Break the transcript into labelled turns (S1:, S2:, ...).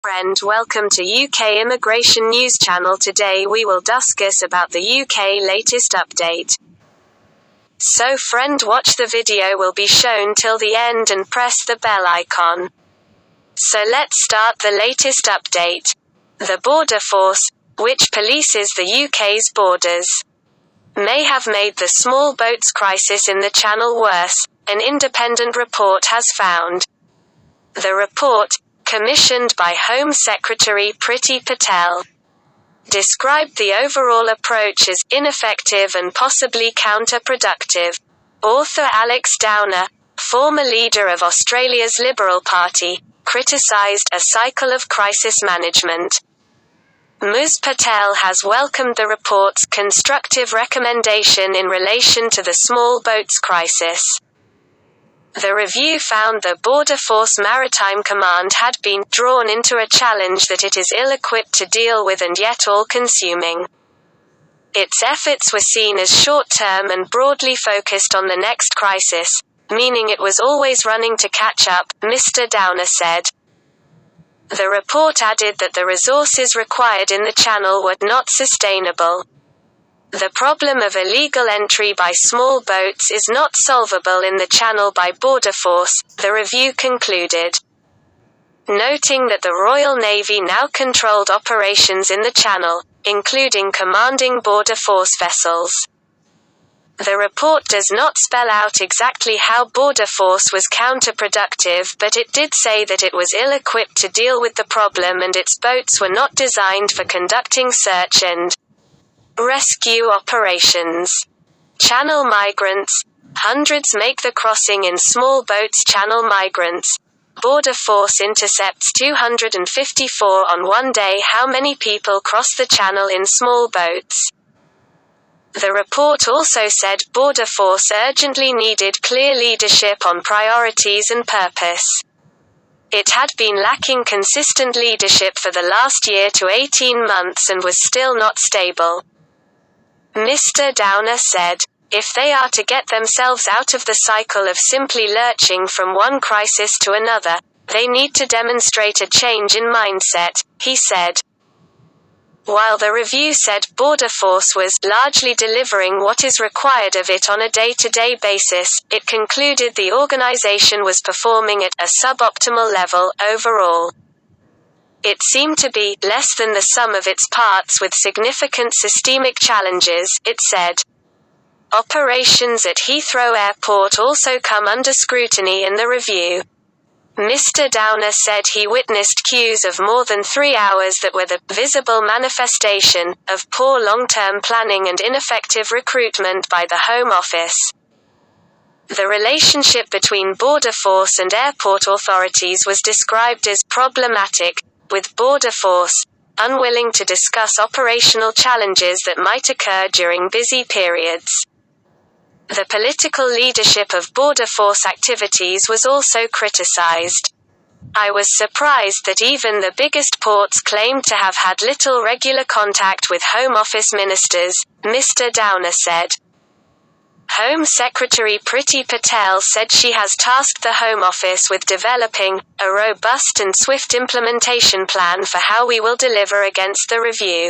S1: Friend, welcome to UK Immigration News Channel. Today we will discuss about the UK latest update. So friend, watch the video will be shown till the end and press the bell icon. So let's start the latest update. The Border Force, which polices the UK's borders, may have made the small boats crisis in the Channel worse, an independent report has found. The report, commissioned by Home Secretary Priti Patel, described the overall approach as ineffective and possibly counterproductive. Author Alex Downer, former leader of Australia's Liberal Party, criticised a cycle of crisis management. Ms. Patel has welcomed the report's constructive recommendation in relation to the small boats crisis. The review found the Border Force Maritime Command had been drawn into a challenge that it is ill-equipped to deal with and yet all-consuming. Its efforts were seen as short-term and broadly focused on the next crisis, meaning it was always running to catch up, Mr. Downer said. The report added that the resources required in the Channel were not sustainable. The problem of illegal entry by small boats is not solvable in the Channel by Border Force, the review concluded, noting that the Royal Navy now controlled operations in the Channel, including commanding Border Force vessels. The report does not spell out exactly how Border Force was counterproductive, but it did say that it was ill-equipped to deal with the problem and its boats were not designed for conducting search and rescue operations. Channel migrants. Hundreds make the crossing in small boats. Channel migrants. Border Force intercepts 254 on one day. How many people cross the Channel in small boats? The report also said Border Force urgently needed clear leadership on priorities and purpose. It had been lacking consistent leadership for the last year to 18 months and was still not stable. Mr. Downer said, if they are to get themselves out of the cycle of simply lurching from one crisis to another, they need to demonstrate a change in mindset, he said. While the review said Border Force was largely delivering what is required of it on a day-to-day basis, it concluded the organization was performing at a suboptimal level overall. It seemed to be less than the sum of its parts with significant systemic challenges, it said. Operations at Heathrow Airport also come under scrutiny in the review. Mr. Downer said he witnessed queues of more than 3 hours that were the visible manifestation of poor long-term planning and ineffective recruitment by the Home Office. The relationship between Border Force and airport authorities was described as problematic, with Border Force unwilling to discuss operational challenges that might occur during busy periods. The political leadership of Border Force activities was also criticized. I was surprised that even the biggest ports claimed to have had little regular contact with Home Office ministers, Mr. Downer said. Home Secretary Priti Patel said she has tasked the Home Office with developing a robust and swift implementation plan for how we will deliver against the review.